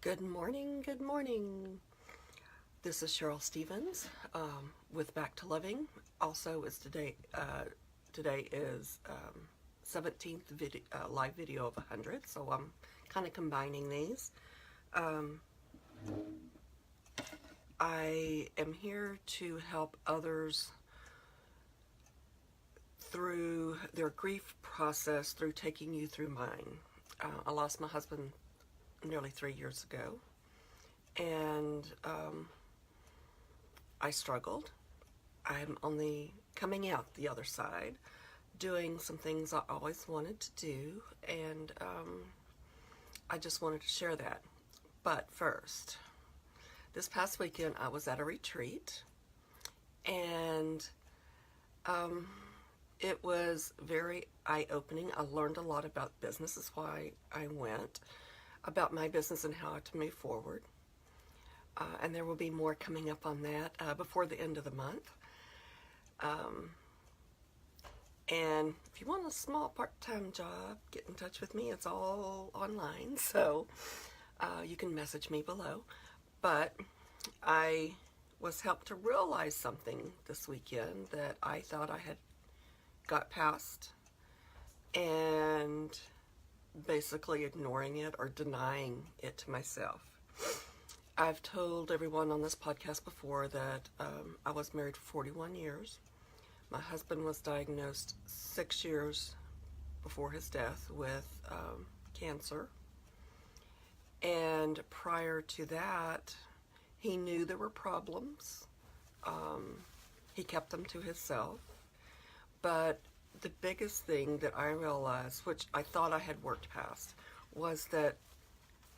Good morning, good morning. This is Cheryl Stevens with Back to Loving. Also, it's today is 17th live video of 100, so I'm kind of combining these. Um, I am here to help others through their grief process, through taking you through mine. I lost my husband nearly 3 years ago, and I struggled. I'm only coming out the other side, doing some things I always wanted to do, and I just wanted to share that. But first, this past weekend I was at a retreat, and it was very eye-opening. I learned a lot about business, is why I went, about my business and how to move forward. And there will be more coming up on that before the end of the month. And if you want a small part-time job, get in touch with me. It's all online, so you can message me below. But I was helped to realize something this weekend that I thought I had got past, and basically ignoring it or denying it to myself. I've told everyone on this podcast before that I was married for 41 years. My husband was diagnosed 6 years before his death with cancer. And prior to that, he knew there were problems. He kept them to himself. But the biggest thing that I realized, which I thought I had worked past, was that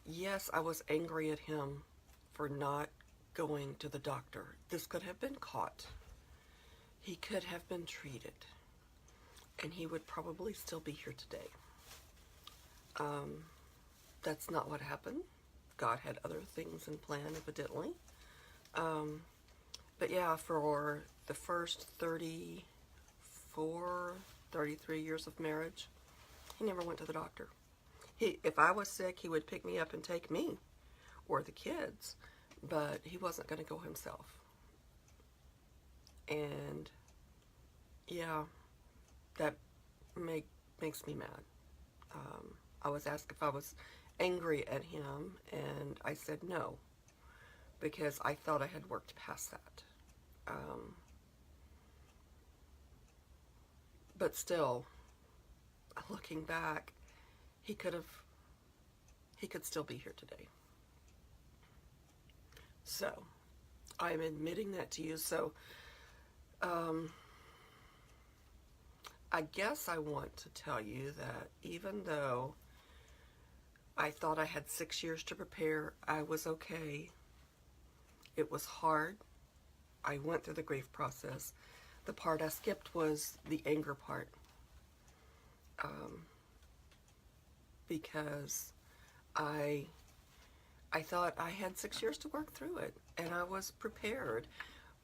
yes, I was angry at him for not going to the doctor. This could have been caught. He could have been treated, and he would probably still be here today. That's not what happened. God had other things in plan, evidently. But yeah, for the first 33 years of marriage, he never went to the doctor. If I was sick, he would pick me up and take me or the kids, but he wasn't going to go himself. And yeah, that makes me mad. I was asked if I was angry at him, and I said no, because I thought I had worked past that. But still, looking back, he could still be here today. So, I'm admitting that to you. So, I guess I want to tell you that even though I thought I had 6 years to prepare, I was okay. It was hard. I went through the grief process. The part I skipped was the anger part. Because I thought I had 6 years to work through it, and I was prepared.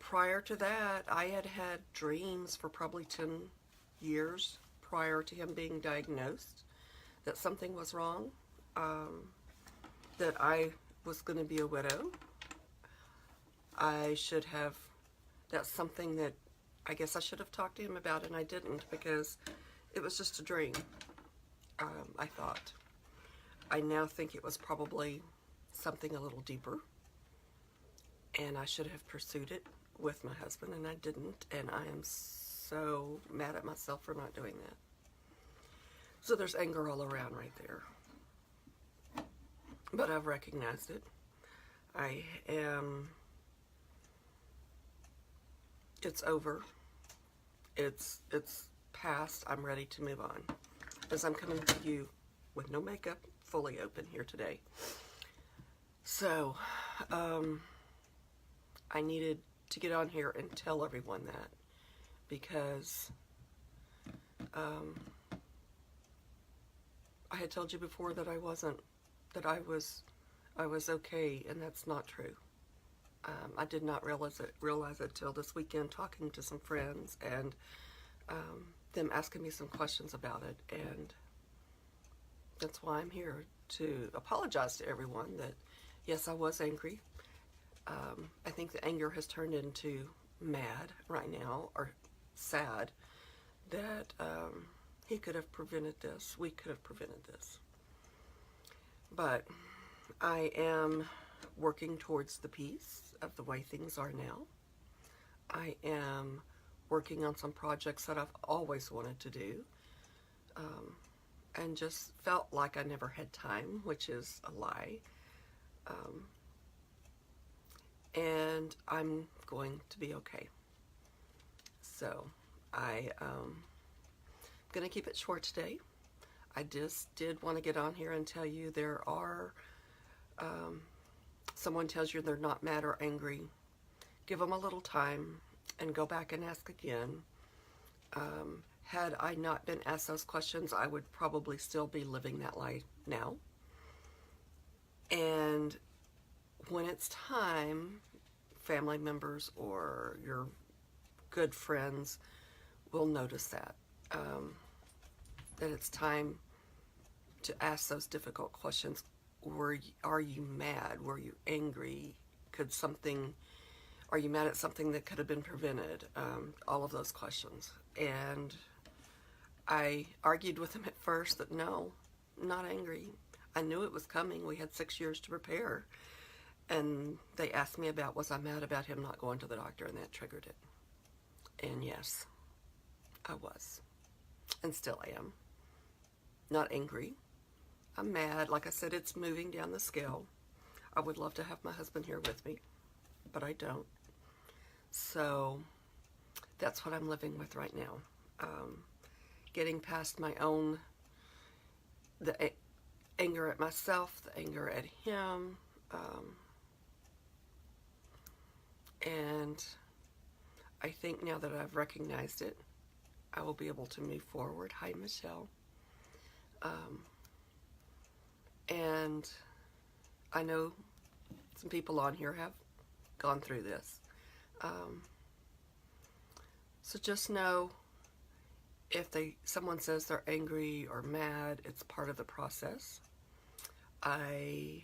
Prior to that, I had had dreams for probably 10 years prior to him being diagnosed that something was wrong, that I was going to be a widow. That's something that I guess I should have talked to him about, and I didn't, because it was just a dream, I thought. I now think it was probably something a little deeper, and I should have pursued it with my husband, and I didn't, and I am so mad at myself for not doing that. So there's anger all around right there. But I've recognized it. It's over. It's past. I'm ready to move on. As I'm coming to you with no makeup, fully open here today. So, I needed to get on here and tell everyone that, because I had told you before that I was okay, and that's not true. I did not realize it till this weekend, talking to some friends and them asking me some questions about it, and that's why I'm here, to apologize to everyone that Yes, I was angry. I think the anger has turned into mad right now, or sad, that he could have prevented this. We could have prevented this. But I am working towards the peace of the way things are now. I am working on some projects that I've always wanted to do, and just felt like I never had time, which is a lie. And I'm going to be okay. So I'm going to keep it short today. I just did want to get on here and tell you there are, someone tells you they're not mad or angry, give them a little time and go back and ask again. Had I not been asked those questions, I would probably still be living that life now. And when it's time, family members or your good friends will notice that, that it's time to ask those difficult questions. Are you mad? Were you angry? Are you mad at something that could have been prevented? All of those questions. And I argued with him at first that no, I'm not angry. I knew it was coming. We had 6 years to prepare. And they asked me about, was I mad about him not going to the doctor, and that triggered it. And yes, I was. And still am. Not angry. I'm mad. Like I said, it's moving down the scale. I would love to have my husband here with me, but I don't. So that's what I'm living with right now. Getting past my own, the anger at myself, the anger at him, and I think now that I've recognized it, I will be able to move forward. Hi, Michelle. And I know some people on here have gone through this. So just know, if someone says they're angry or mad, it's part of the process. I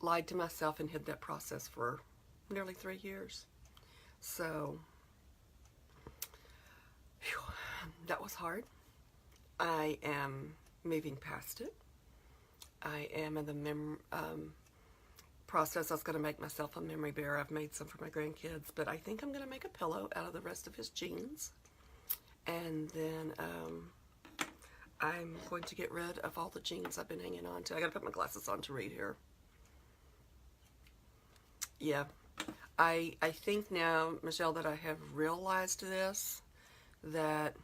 lied to myself and hid that process for nearly 3 years. So, whew, that was hard. I am moving past it. I am in the process. I was going to make myself a memory bear. I've made some for my grandkids, but I think I'm going to make a pillow out of the rest of his jeans. And then I'm going to get rid of all the jeans I've been hanging on to. I got to put my glasses on to read here. Yeah, I think now, Michelle, that I have realized this, that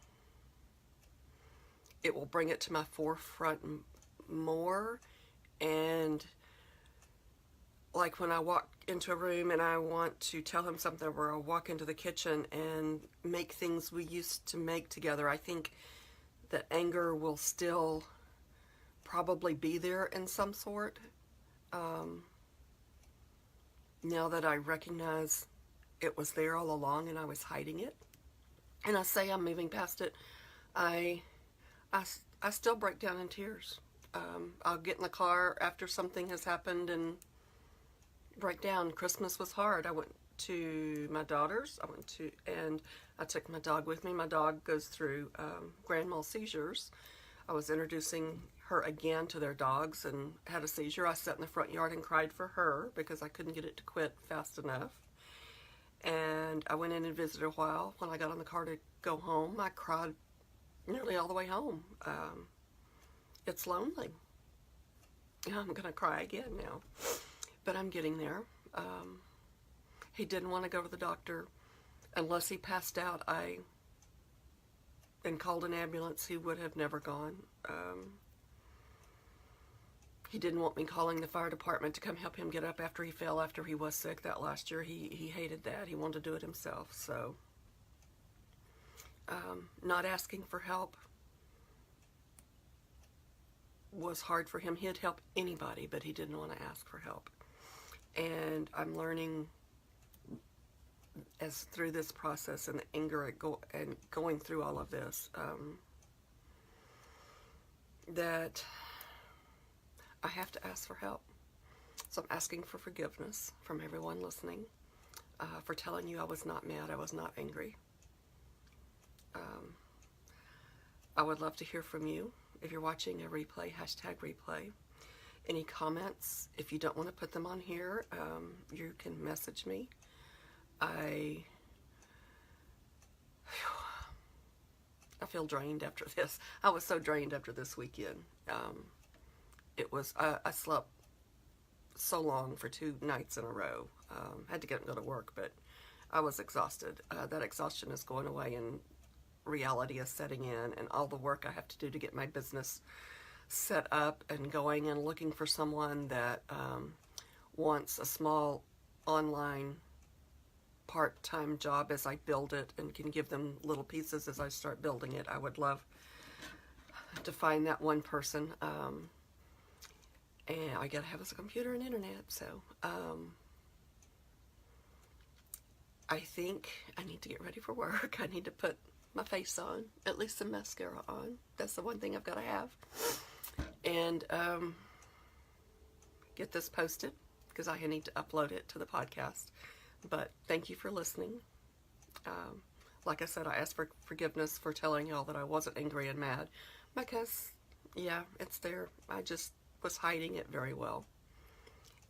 it will bring it to my forefront more. And like when I walk into a room and I want to tell him something, or I'll walk into the kitchen and make things we used to make together, I think that anger will still probably be there in some sort. Now that I recognize it was there all along and I was hiding it, and I say I'm moving past it, I still break down in tears. I'll get in the car after something has happened and break down. Christmas was hard. I went to my daughter's. And I took my dog with me. My dog goes through grand mal seizures. I was introducing her again to their dogs and had a seizure. I sat in the front yard and cried for her because I couldn't get it to quit fast enough. And I went in and visited a while. When I got on the car to go home, I cried nearly all the way home. It's lonely. I'm going to cry again now. But I'm getting there. He didn't want to go to the doctor unless he passed out. And called an ambulance. He would have never gone. He didn't want me calling the fire department to come help him get up after he fell, after he was sick that last year. He hated that. He wanted to do it himself. So, not asking for help was hard for him. He'd help anybody, but he didn't want to ask for help. And I'm learning as through this process and the anger and going through all of this, that I have to ask for help. So I'm asking for forgiveness from everyone listening for telling you I was not mad, I was not angry. I would love to hear from you. If you're watching a replay, hashtag replay. Any comments, if you don't want to put them on here, you can message me. I feel drained after this. I was so drained after this weekend. I slept so long for 2 nights in a row. Had to get up and go to work, but I was exhausted. That exhaustion is going away and reality is setting in, and all the work I have to do to get my business set up and going, and looking for someone that wants a small online part-time job as I build it and can give them little pieces as I start building it. I would love to find that one person. And I gotta have a computer and internet, so I think I need to get ready for work. I need to put my face on, at least some mascara on. That's the one thing I've got to have. And get this posted, because I need to upload it to the podcast. But thank you for listening. Like I said, I asked for forgiveness for telling y'all that I wasn't angry and mad, because, yeah, it's there. I just was hiding it very well.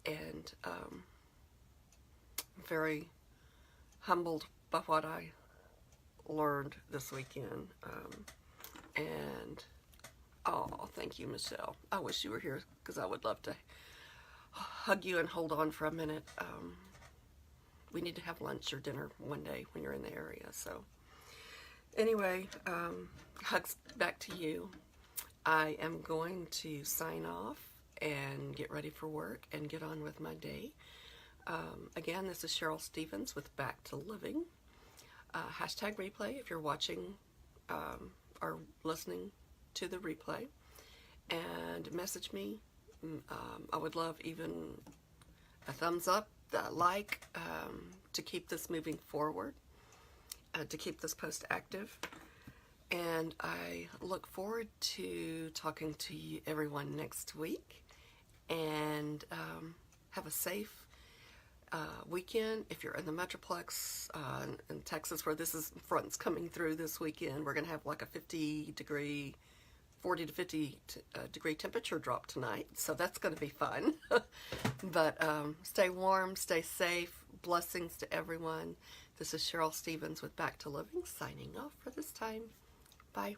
And very humbled by what I learned this weekend. And oh, thank you, Michelle. I wish you were here, because I would love to hug you and hold on for a minute. We need to have lunch or dinner one day when you're in the area. So anyway, hugs back to you. I am going to sign off and get ready for work and get on with my day. Again, this is Cheryl Stevens with Back to Living. Hashtag replay if you're watching or listening to the replay. And message me. I would love even a thumbs up, a like, to keep this moving forward, to keep this post active. And I look forward to talking to you, everyone, next week. And have a safe weekend. If you're in the Metroplex in Texas, where this front's coming through this weekend, we're going to have like a 40 to 50 degree temperature drop tonight. So that's going to be fun. But stay warm, stay safe. Blessings to everyone. This is Cheryl Stevens with Back to Living, signing off for this time. Bye.